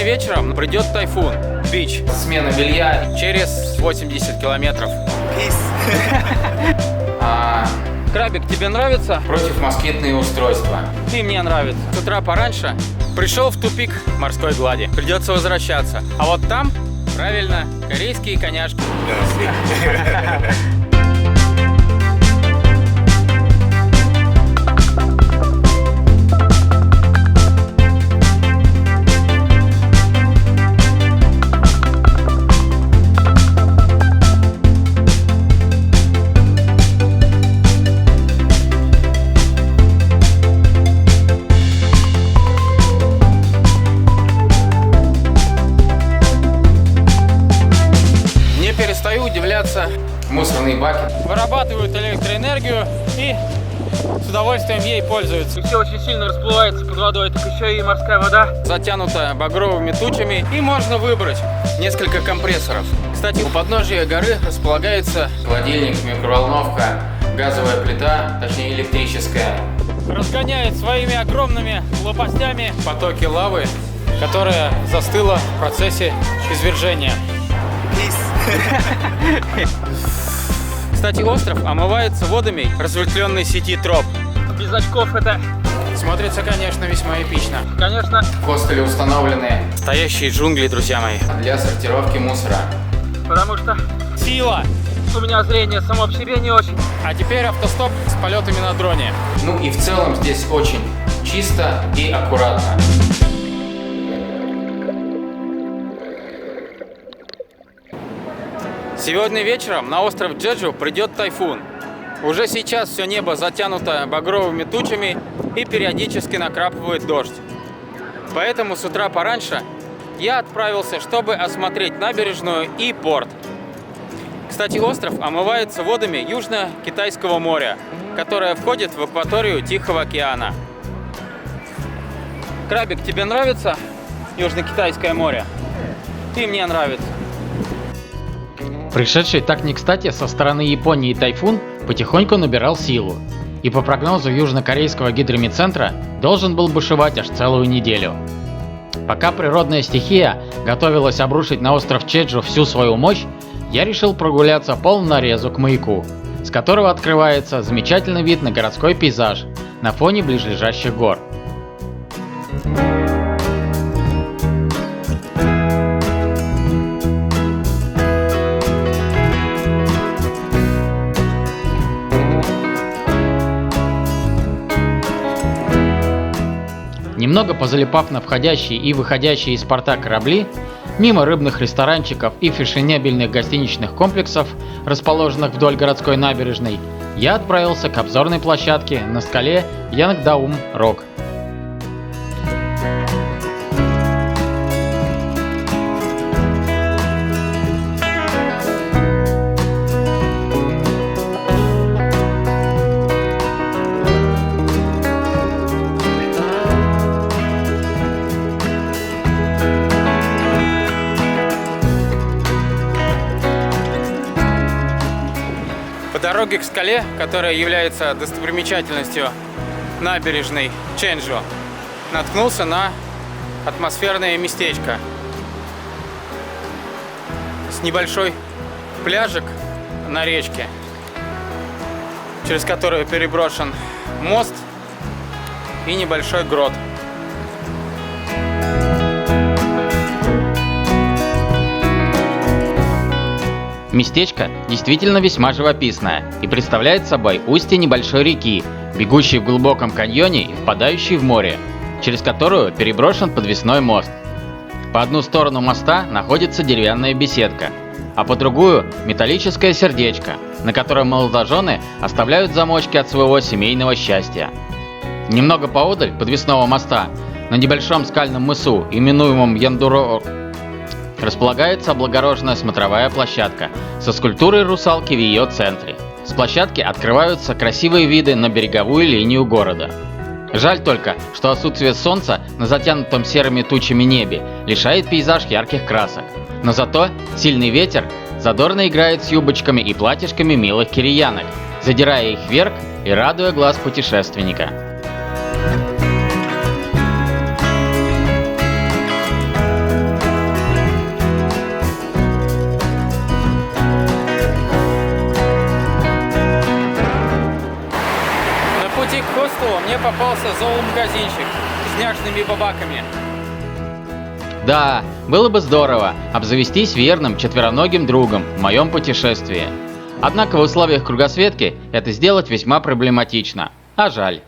вечером придет тайфун. Бич. Смена белья через 80 километров. Крабик, тебе нравится? Противомоскитные устройства. И мне нравится. С утра пораньше пришел в тупик морской глади. Придется возвращаться. А вот там, правильно, корейские коняшки. Перестаю удивляться. Мусорные баки вырабатывают электроэнергию и с удовольствием ей пользуются. И все очень сильно расплывается под водой, так еще и морская вода затянута багровыми тучами, и можно выбрать несколько компрессоров. Кстати, у подножия горы располагается холодильник, микроволновка, газовая плита, точнее электрическая. Разгоняет своими огромными лопастями потоки лавы, которая застыла в процессе извержения. Кстати, остров омывается водами разветвленной сети троп. Без очков это смотрится, конечно, весьма эпично. Конечно. В хостеле установлены настоящие джунгли, друзья мои, для сортировки мусора. Потому что сила. У меня зрение само по себе не очень. А теперь автостоп с полетами на дроне. Ну и в целом здесь очень чисто и аккуратно. Сегодня вечером на остров Джеджу придет тайфун. Уже сейчас все небо затянуто багровыми тучами и периодически накрапывает дождь. Поэтому с утра пораньше я отправился, чтобы осмотреть набережную и порт. Кстати, остров омывается водами Южно-Китайского моря, которое входит в акваторию Тихого океана. Крабик, тебе нравится Южно-Китайское море? И мне нравится. Пришедший так не кстати со стороны Японии тайфун потихоньку набирал силу, и по прогнозу южнокорейского гидромедцентра должен был бушевать аж целую неделю. Пока природная стихия готовилась обрушить на остров Чеджу всю свою мощь, я решил прогуляться по нарезу к маяку, с которого открывается замечательный вид на городской пейзаж на фоне близлежащих гор. Немного позалипав на входящие и выходящие из порта корабли, мимо рыбных ресторанчиков и фешенебельных гостиничных комплексов, расположенных вдоль городской набережной, я отправился к обзорной площадке на скале Янгдаум-Рок. По дороге к скале, которая является достопримечательностью набережной Ченджу, наткнулся на атмосферное местечко с небольшой пляжик на речке, через которую переброшен мост и небольшой грот. Местечко действительно весьма живописное и представляет собой устье небольшой реки, бегущей в глубоком каньоне и впадающей в море, через которую переброшен подвесной мост. По одну сторону моста находится деревянная беседка, а по другую – металлическое сердечко, на котором молодожены оставляют замочки от своего семейного счастья. Немного поодаль подвесного моста, на небольшом скальном мысу, именуемом Яндуро, располагается облагороженная смотровая площадка со скульптурой русалки в ее центре. С площадки открываются красивые виды на береговую линию города. Жаль только, что отсутствие солнца на затянутом серыми тучами небе лишает пейзаж ярких красок. Но зато сильный ветер задорно играет с юбочками и платьишками милых кореянок, задирая их вверх и радуя глаз путешественника. пути к хостелу мне попался зоомагазинчик с няшными бабаками. Да, было бы здорово обзавестись верным четвероногим другом в моем путешествии. Однако в условиях кругосветки это сделать весьма проблематично, а жаль.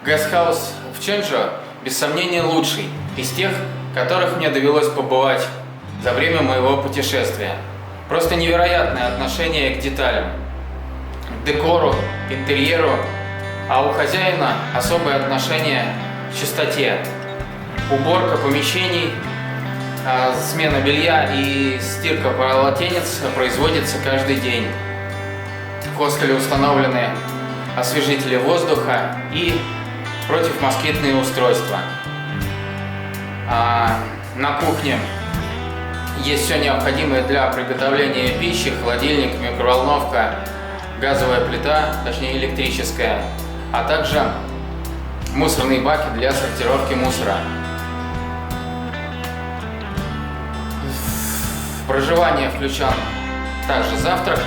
Гестхаус в Ченджу без сомнения лучший из тех, в которых мне довелось побывать за время моего путешествия. Просто невероятное отношение к деталям, к декору, к интерьеру, а у хозяина особое отношение к чистоте. Уборка помещений, смена белья и стирка полотенец производится каждый день. В хостеле установлены освежители воздуха и противомоскитные устройства. На кухне есть все необходимое для приготовления пищи: холодильник, микроволновка, газовая плита, точнее электрическая, а также мусорные баки для сортировки мусора. В проживание включен также завтрак.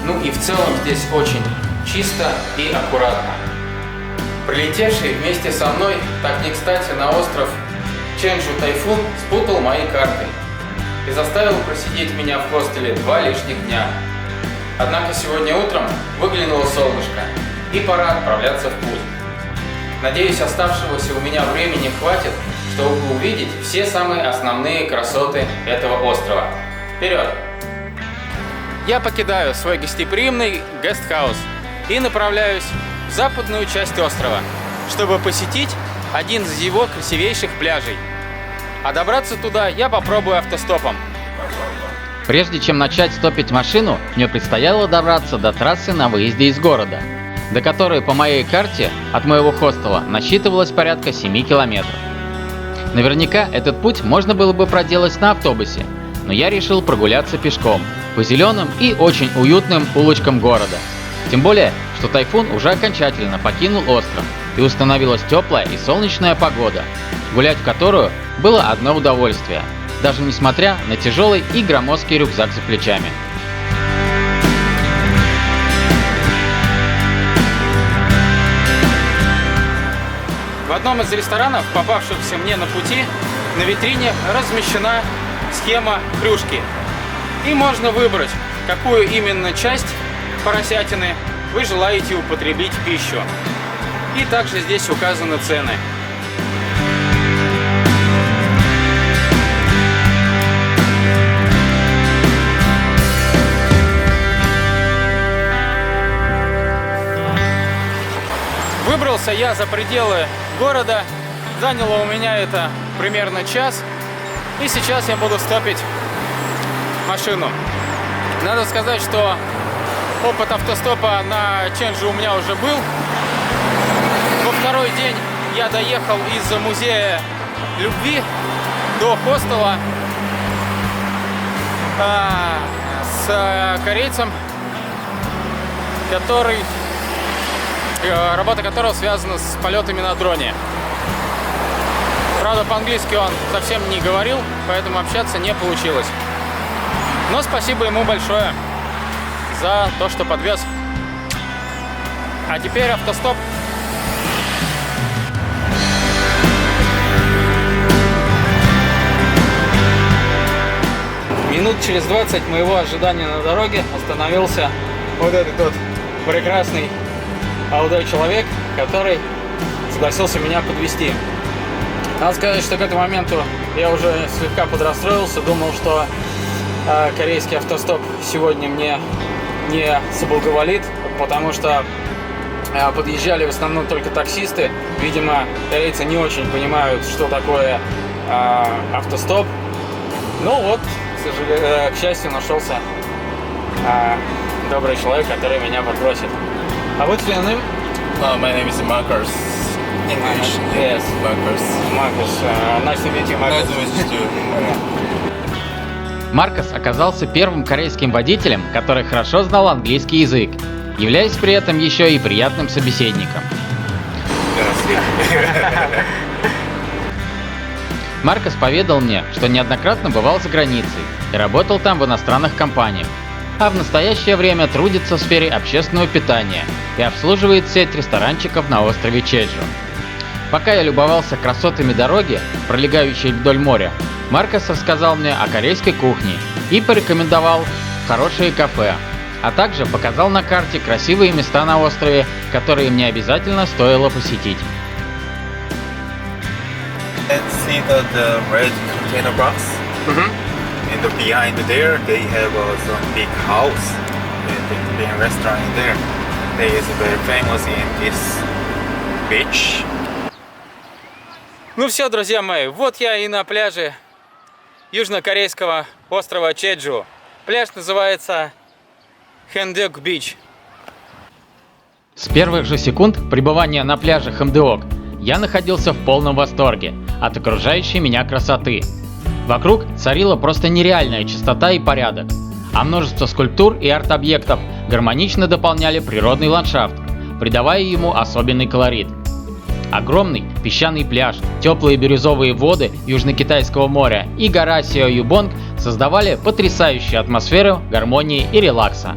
Ну и в целом здесь очень чисто и аккуратно. Прилетевший вместе со мной так не кстати на остров Ченджу тайфун спутал мои карты и заставил просидеть меня в хостеле 2 лишних дня. Однако сегодня утром выглянуло солнышко и пора отправляться в путь. Надеюсь, оставшегося у меня времени хватит, чтобы увидеть все самые основные красоты этого острова. Вперед! Я покидаю свой гостеприимный гестхаус и направляюсь в западную часть острова, чтобы посетить один из его красивейших пляжей. А добраться туда я попробую автостопом. Прежде чем начать стопить машину, мне предстояло добраться до трассы на выезде из города, до которой по моей карте от моего хостела насчитывалось порядка 7 километров. Наверняка этот путь можно было бы проделать на автобусе, но я решил прогуляться пешком по зеленым и очень уютным улочкам города. Тем более, что тайфун уже окончательно покинул остров и установилась теплая и солнечная погода, гулять в которую было одно удовольствие, даже несмотря на тяжелый и громоздкий рюкзак за плечами. В одном из ресторанов, попавшихся мне на пути, на витрине размещена схема крюшки. И можно выбрать, какую именно часть поросятины вы желаете употребить в пищу. И также здесь указаны цены. Выбрался я за пределы города, заняло у меня это примерно час, и сейчас я буду стопить машину. Надо сказать, что опыт автостопа на Ченджу у меня уже был. Во второй день я доехал из музея любви до хостела с корейцем, работа которого связана с полетами на дроне. Правда, по-английски он совсем не говорил, поэтому общаться не получилось. Но спасибо ему большое за то, что подвез. А теперь автостоп. Минут через 20 моего ожидания на дороге остановился вот этот вот прекрасный молодой человек, который согласился меня подвезти. Надо сказать, что к этому моменту я уже слегка подрастроился, думал, что корейский автостоп сегодня мне не соблаговолит, потому что подъезжали в основном только таксисты. Видимо, корейцы не очень понимают, что такое автостоп. Ну вот, к счастью, нашелся добрый человек, который меня подбросит. А вот your name? My name is Marcus. English. Yes. Marcus. Marcus. Nice to meet you, Marcus. Nice to meet you too. Маркос оказался первым корейским водителем, который хорошо знал английский язык, являясь при этом еще и приятным собеседником. Маркос поведал мне, что неоднократно бывал за границей и работал там в иностранных компаниях, а в настоящее время трудится в сфере общественного питания и обслуживает сеть ресторанчиков на острове Чеджу. Пока я любовался красотами дороги, пролегающей вдоль моря, Маркос рассказал мне о корейской кухне и порекомендовал хорошие кафе, а также показал на карте красивые места на острове, которые мне обязательно стоило посетить. Let's see the red container box. And behind there, they have some big house and a big restaurant in there. They is very famous in this beach. Ну все, друзья мои, вот я и на пляже южнокорейского острова Чеджу. Пляж называется Хэндеок Бич. С первых же секунд пребывания на пляже Хамдеок я находился в полном восторге от окружающей меня красоты. Вокруг царила просто нереальная чистота и порядок, а множество скульптур и арт-объектов гармонично дополняли природный ландшафт, придавая ему особенный колорит. Огромный песчаный пляж, теплые бирюзовые воды Южно-Китайского моря и гора Сео-Юбонг создавали потрясающую атмосферу гармонии и релакса.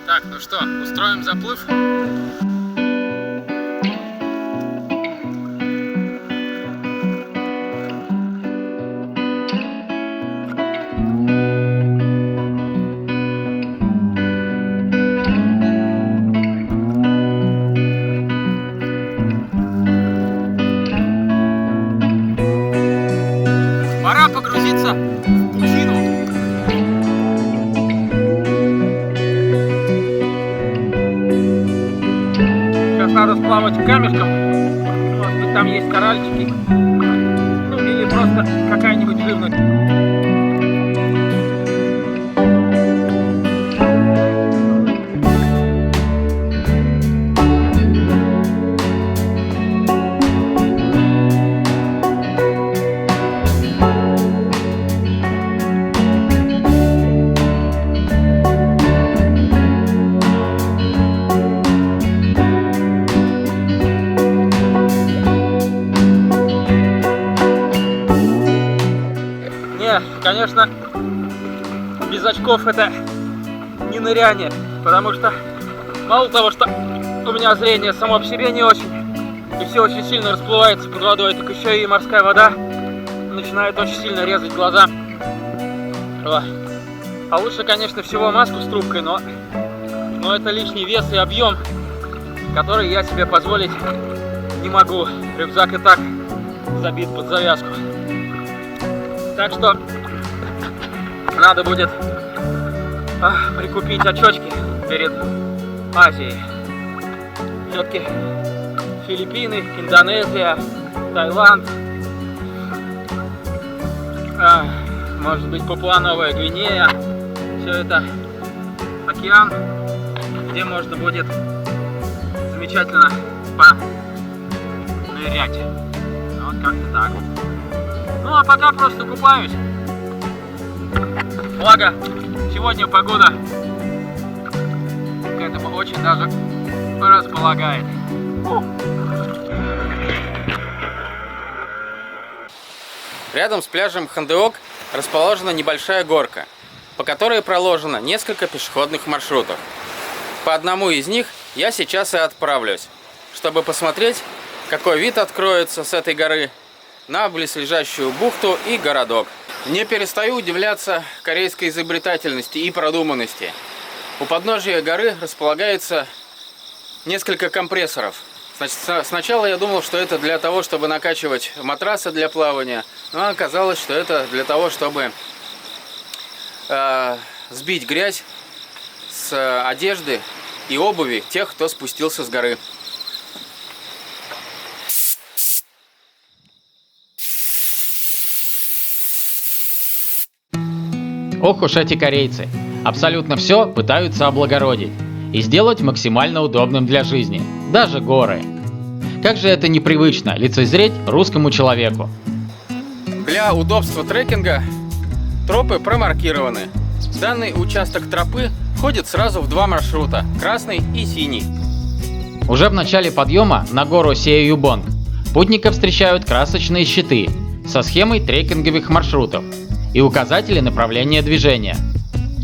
Так, ну что, устроим заплыв? Пора погрузиться в пучину. поплавать камешком. Может быть, там есть коральчики. Ну, или просто какая-нибудь живность. Конечно, без очков это не ныряние, потому что мало того, что у меня зрение само по себе не очень, и все очень сильно расплывается под водой, так еще и морская вода начинает очень сильно резать глаза. А лучше, конечно, всего маску с трубкой, но это лишний вес и объем, который я себе позволить не могу. Рюкзак и так забит под завязку. Так что надо будет прикупить очечки перед Азией. Все-таки Филиппины, Индонезия, Таиланд, может быть, Папуа-Новая Гвинея. Все это океан, где можно будет замечательно понырять. Вот как-то так. Ну а пока просто купаюсь. Благо, сегодня погода к этому очень даже располагает. Рядом с пляжем Хандеок расположена небольшая горка, по которой проложено несколько пешеходных маршрутов. По одному из них я сейчас и отправлюсь, чтобы посмотреть, какой вид откроется с этой горы на близлежащую бухту и городок. Не перестаю удивляться корейской изобретательности и продуманности. У подножия горы располагается несколько компрессоров. Значит, сначала я думал, что это для того, чтобы накачивать матрасы для плавания, но оказалось, что это для того, чтобы сбить грязь с одежды и обуви тех, кто спустился с горы. Ох уж эти корейцы. Абсолютно все пытаются облагородить и сделать максимально удобным для жизни. Даже горы. Как же это непривычно лицезреть русскому человеку. Для удобства трекинга тропы промаркированы. Данный участок тропы ходит сразу в два маршрута – красный и синий. Уже в начале подъема на гору Сея-Юбонг путников встречают красочные щиты со схемой трекинговых маршрутов и указатели направления движения.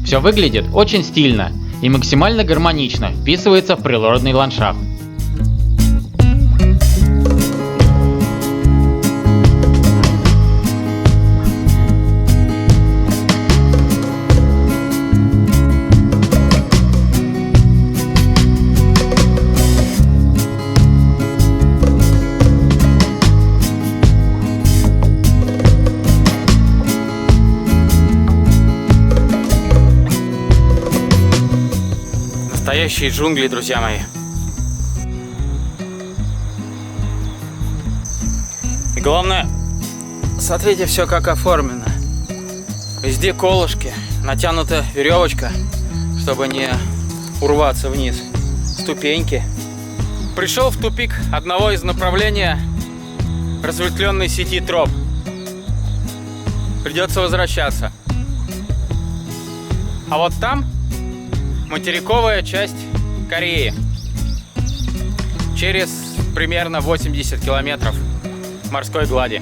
Все выглядит очень стильно и максимально гармонично вписывается в природный ландшафт. Настоящие джунгли, друзья мои. И главное, смотрите, все как оформлено. Везде колышки, натянута веревочка, чтобы не урваться вниз. Ступеньки. Пришел в тупик одного из направления разветвленной сети троп. Придется возвращаться. А вот там материковая часть Кореи. Через примерно 80 километров морской глади.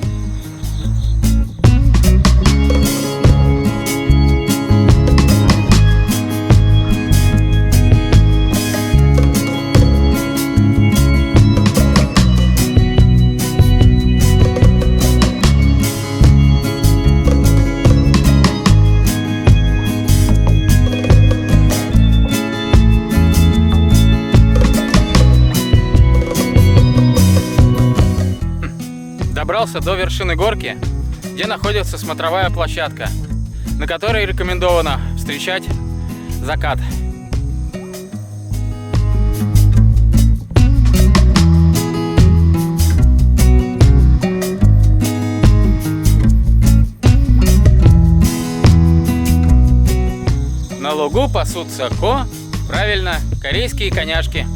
Добрался до вершины горки, где находится смотровая площадка, на которой рекомендовано встречать закат. На лугу пасутся правильно, корейские коняшки.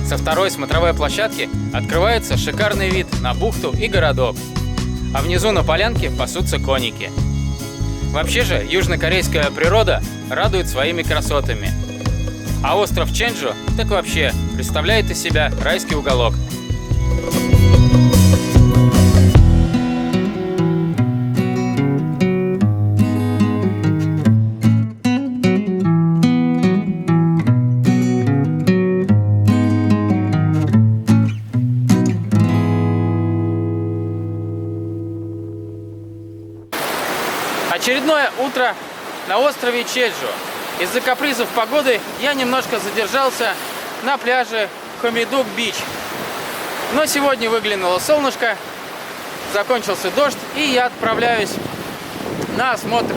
Со второй смотровой площадки открывается шикарный вид на бухту и городок, а внизу на полянке пасутся коники. Вообще же южнокорейская природа радует своими красотами, а остров Ченджу так вообще представляет из себя райский уголок. Очередное утро на острове Чеджу. Из-за капризов погоды я немножко задержался на пляже Хомидук-Бич. Но сегодня выглянуло солнышко, закончился дождь, и я отправляюсь на осмотр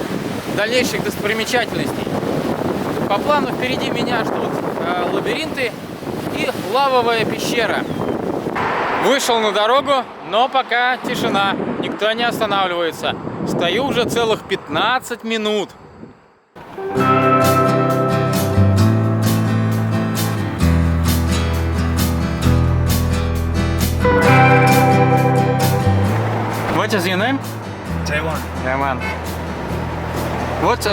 дальнейших достопримечательностей. По плану впереди меня ждут лабиринты и лавовая пещера. Вышел на дорогу, но пока тишина, никто не останавливается. Стою уже целых 15 минут. What is your name? Taiwan. Taiwan. What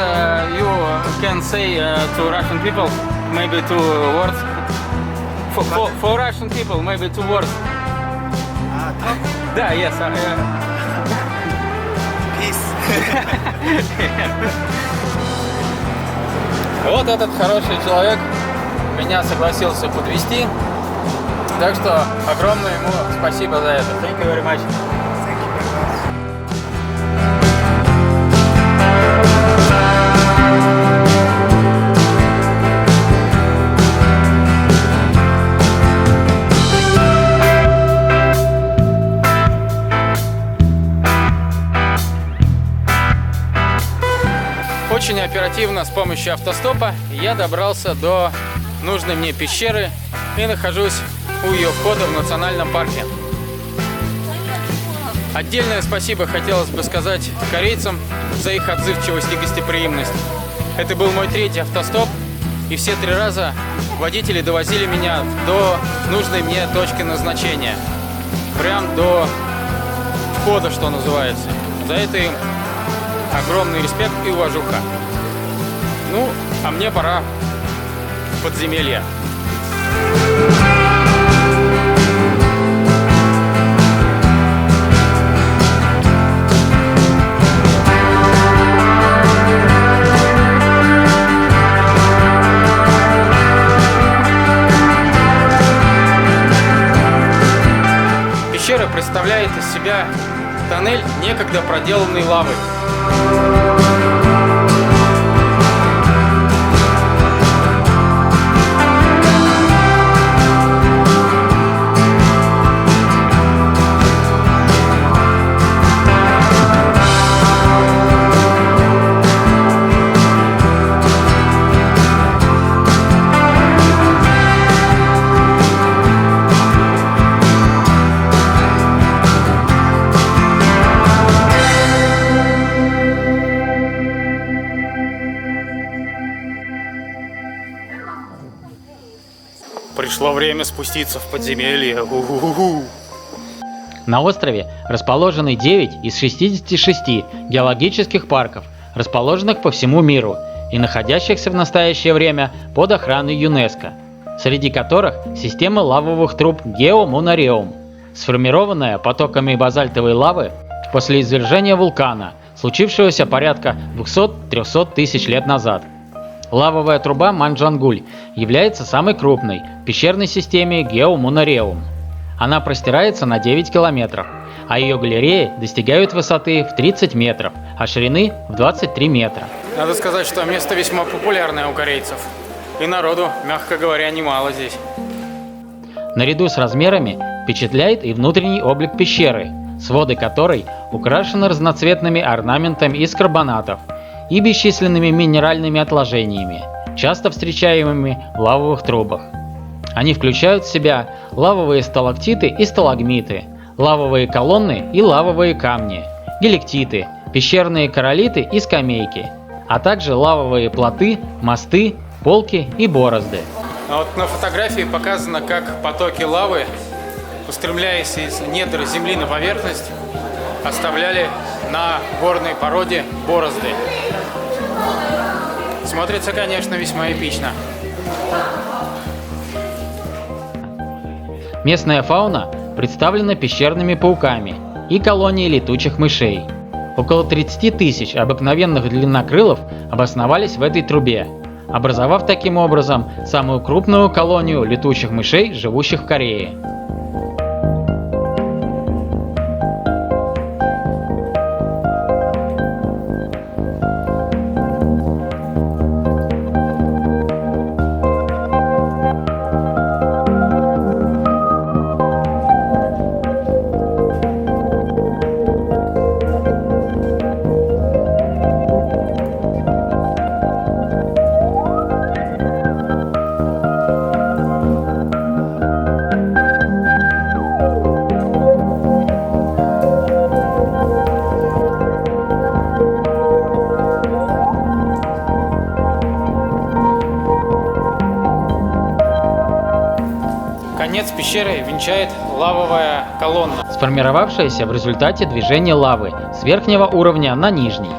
you can say to Russian people? Maybe two words. For Russian people, maybe two words. Да, yes. Вот этот хороший человек меня согласился подвезти, так что огромное ему спасибо за это. Thank you very much. Очень оперативно с помощью автостопа я добрался до нужной мне пещеры и нахожусь у ее входа в национальном парке. Отдельное спасибо хотелось бы сказать корейцам за их отзывчивость и гостеприимность. Это был мой третий автостоп, и все 3 раза водители довозили меня до нужной мне точки назначения. Прям до входа, что называется. За это им огромный респект и уважуха. Ну, а мне пора в подземелье. Пещера представляет из себя тоннель некогда проделанной лавы. Пришло время спуститься в подземелье. У-ху-ху-ху. На острове расположены 9 из 66 геологических парков, расположенных по всему миру и находящихся в настоящее время под охраной ЮНЕСКО, среди которых система лавовых труб Гео-Монареум, сформированная потоками базальтовой лавы после извержения вулкана, случившегося порядка 200-300 тысяч лет назад. Лавовая труба Манджангуль является самой крупной в пещерной системе Гео-Монареум. Она простирается на 9 километров, а ее галереи достигают высоты в 30 метров, а ширины в 23 метра. Надо сказать, что место весьма популярное у корейцев. И народу, мягко говоря, немало здесь. Наряду с размерами впечатляет и внутренний облик пещеры. своды которой украшены разноцветными орнаментами из карбонатов и бесчисленными минеральными отложениями, часто встречаемыми в лавовых трубах. Они включают в себя лавовые сталактиты и сталагмиты, лавовые колонны и лавовые камни, гелектиты, пещерные кораллиты и скамейки, а также лавовые плоты, мосты, полки и борозды. А вот на фотографии показано, как потоки лавы, устремляясь из недр земли на поверхность, оставляли на горной породе борозды. Смотрится, конечно, весьма эпично. Местная фауна представлена пещерными пауками и колонией летучих мышей. Около 30 тысяч обыкновенных длиннокрылов обосновались в этой трубе, образовав таким образом самую крупную колонию летучих мышей, живущих в Корее. Конец пещеры венчает лавовая колонна. Сформировавшаяся в результате движения лавы с верхнего уровня на нижний.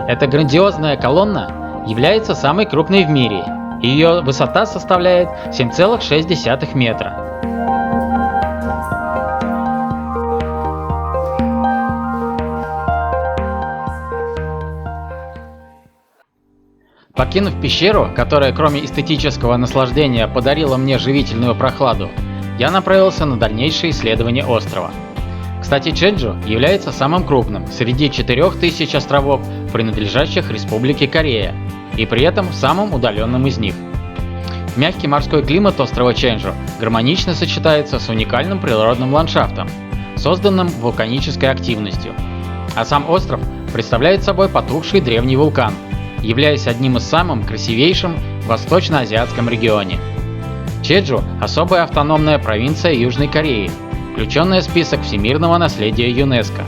Эта грандиозная колонна является самой крупной в мире, и ее высота составляет 7,6 метра. Покинув пещеру, которая кроме эстетического наслаждения подарила мне живительную прохладу, я направился на дальнейшее исследование острова. Кстати, Чеджу является самым крупным среди 4000 островов, принадлежащих Республике Корея, и при этом самым удаленным из них. Мягкий морской климат острова Чеджу гармонично сочетается с уникальным природным ландшафтом, созданным вулканической активностью. А сам остров представляет собой потухший древний вулкан, являясь одним из самых красивейших в восточно-азиатском регионе. Чеджу – особая автономная провинция Южной Кореи, включенная в список всемирного наследия ЮНЕСКО.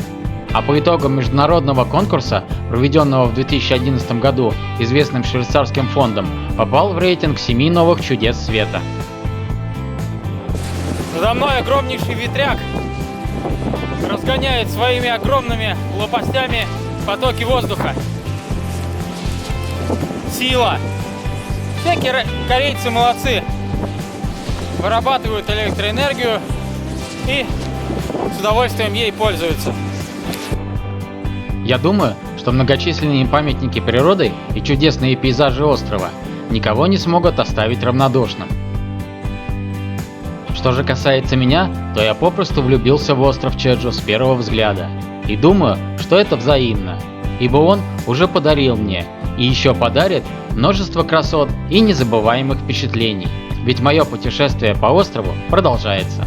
А по итогам международного конкурса, проведенного в 2011 году известным швейцарским фондом, попал в рейтинг 7 новых чудес света. За мной огромнейший ветряк разгоняет своими огромными лопастями потоки воздуха. Сила! Все корейцы молодцы! Вырабатывают электроэнергию и с удовольствием ей пользуются. Я думаю, что многочисленные памятники природы и чудесные пейзажи острова никого не смогут оставить равнодушным. Что же касается меня, то я попросту влюбился в остров Чеджу с первого взгляда. И думаю, что это взаимно, ибо он уже подарил мне и еще подарит множество красот и незабываемых впечатлений. Ведь мое путешествие по острову продолжается.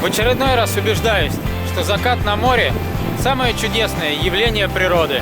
В очередной раз убеждаюсь, что закат на море – самое чудесное явление природы.